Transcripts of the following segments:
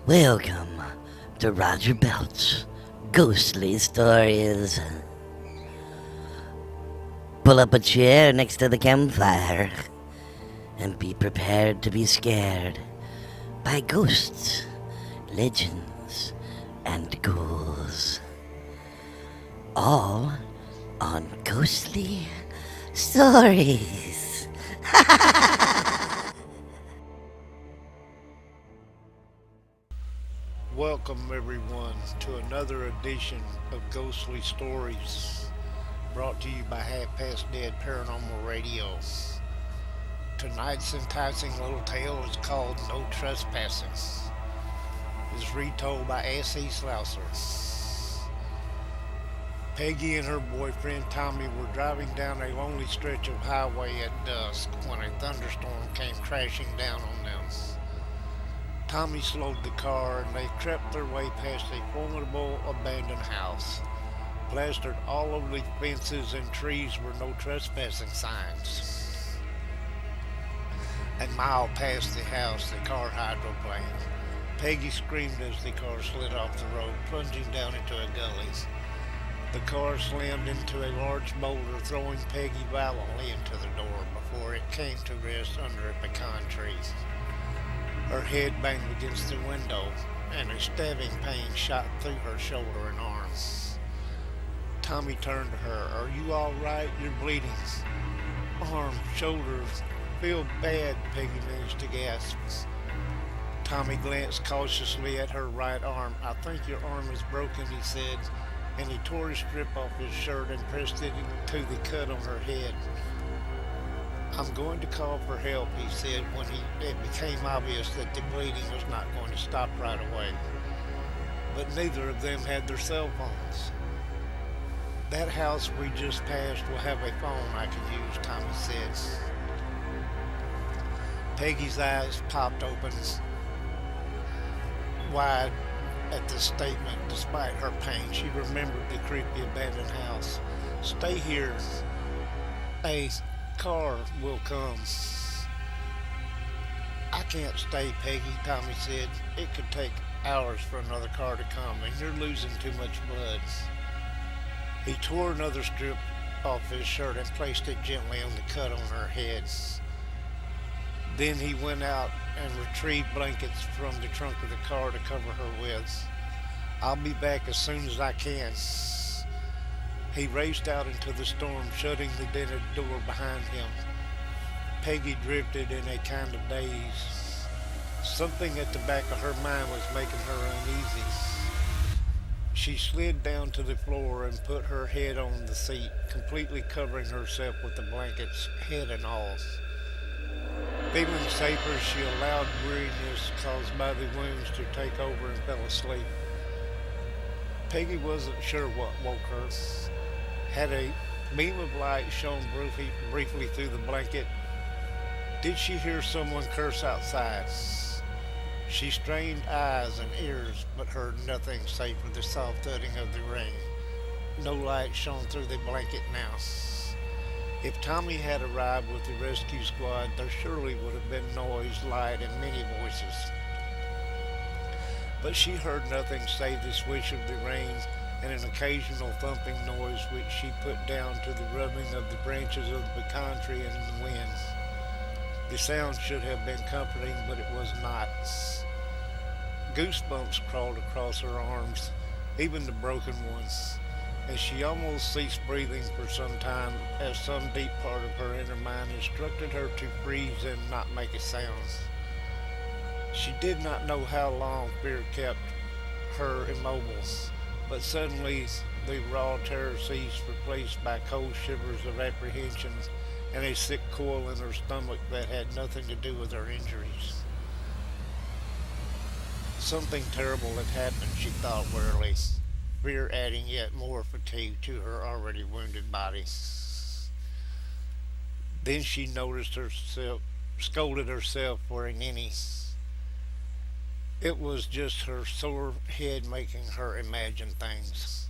Welcome to Roger Belt's Ghostly Stories. Pull up a chair next to the campfire and be prepared to be scared by ghosts, legends, and ghouls. All on Ghostly Stories. Welcome, everyone, to another edition of Ghostly Stories, brought to you by Half Past Dead Paranormal Radio. Tonight's enticing little tale is called No Trespassing. It's retold by S.E. Slouser. Peggy and her boyfriend Tommy were driving down a lonely stretch of highway at dusk when a thunderstorm came crashing down on them. Tommy slowed the car and they crept their way past a formidable abandoned house. Plastered all over the fences and trees were no trespassing signs. A mile past the house, the car hydroplaned. Peggy screamed as the car slid off the road, plunging down into a gully. The car slammed into a large boulder, throwing Peggy violently into the door before it came to rest under a pecan tree. Her head banged against the window, and a stabbing pain shot through her shoulder and arm. Tommy turned to her. "Are you all right? You're bleeding." "Arm, shoulder, feel bad," Peggy managed to gasp. Tommy glanced cautiously at her right arm. "I think your arm is broken," he said, and he tore a strip off his shirt and pressed it to the cut on her head. "I'm going to call for help," he said when it became obvious that the bleeding was not going to stop right away. But neither of them had their cell phones. "That house we just passed will have a phone I can use," Tommy said. Peggy's eyes popped open wide at this statement. Despite her pain, she remembered the creepy abandoned house. "Stay here. A car will come." "I can't stay, Peggy," Tommy said. "It could take hours for another car to come, and you're losing too much blood." He tore another strip off his shirt and placed it gently on the cut on her head. Then he went out and retrieved blankets from the trunk of the car to cover her with. "I'll be back as soon as I can." He raced out into the storm, shutting the dented door behind him. Peggy drifted in a kind of daze. Something at the back of her mind was making her uneasy. She slid down to the floor and put her head on the seat, completely covering herself with the blankets, head and all. Feeling safer, she allowed weariness caused by the wounds to take over and fell asleep. Peggy wasn't sure what woke her. Had a beam of light shone briefly through the blanket? Did she hear someone curse outside? She strained eyes and ears, but heard nothing save for the soft thudding of the rain. No light shone through the blanket now. If Tommy had arrived with the rescue squad, there surely would have been noise, light, and many voices. But she heard nothing save the swish of the rain and an occasional thumping noise which she put down to the rubbing of the branches of the pecan tree in the wind. The sound should have been comforting, but it was not. Goosebumps crawled across her arms, even the broken ones, and she almost ceased breathing for some time as some deep part of her inner mind instructed her to freeze and not make a sound. She did not know how long fear kept her immobile, but suddenly the raw terror ceased, replaced by cold shivers of apprehension and a sick coil in her stomach that had nothing to do with her injuries. Something terrible had happened, she thought wearily, fear adding yet more fatigue to her already wounded body. Then she scolded herself for a ninny. It was just her sore head making her imagine things.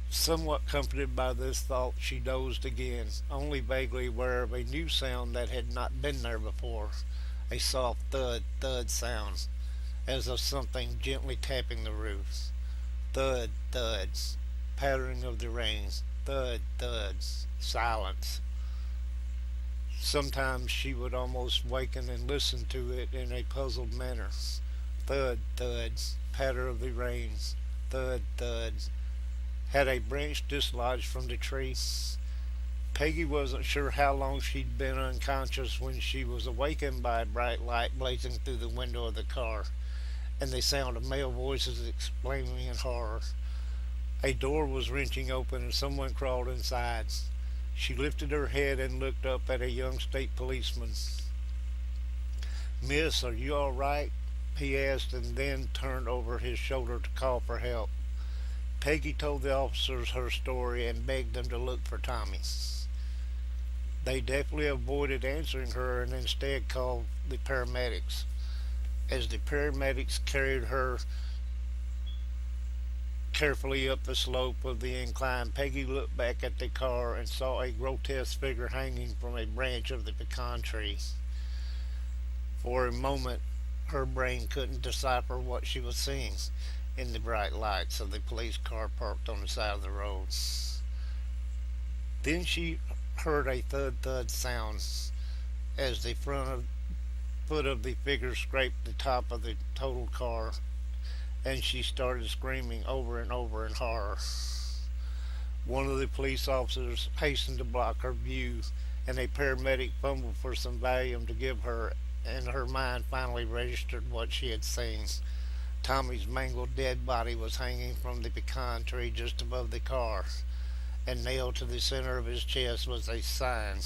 Somewhat comforted by this thought, she dozed again, only vaguely aware of a new sound that had not been there before, a soft thud, thud sound, as of something gently tapping the roof. Thud, thud, pattering of the rain. Thud, thud, silence. Sometimes she would almost waken and listen to it in a puzzled manner. Thud, thud, patter of the rain. Thud, thud. Had a branch dislodged from the tree? Peggy wasn't sure how long she'd been unconscious when she was awakened by a bright light blazing through the window of the car and the sound of male voices exclaiming in horror. A door was wrenching open and someone crawled inside. She lifted her head and looked up at a young state policeman. "Miss, are you all right?" he asked, and then turned over his shoulder to call for help. Peggy told the officers her story and begged them to look for Tommy. They definitely avoided answering her and instead called the paramedics. As the paramedics carried her carefully up the slope of the incline, Peggy looked back at the car and saw a grotesque figure hanging from a branch of the pecan tree. For a moment, her brain couldn't decipher what she was seeing in the bright lights of the police car parked on the side of the road. Then she heard a thud thud sound as the foot of the figure scraped the top of the totaled car, and she started screaming over and over in horror. One of the police officers hastened to block her view, and a paramedic fumbled for some Valium to give her, and her mind finally registered what she had seen. Tommy's mangled dead body was hanging from the pecan tree just above the car, and nailed to the center of his chest was a sign: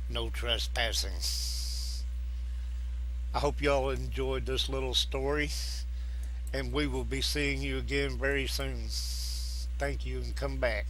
"No trespassing." I hope y'all enjoyed this little story, and we will be seeing you again very soon. Thank you, and come back.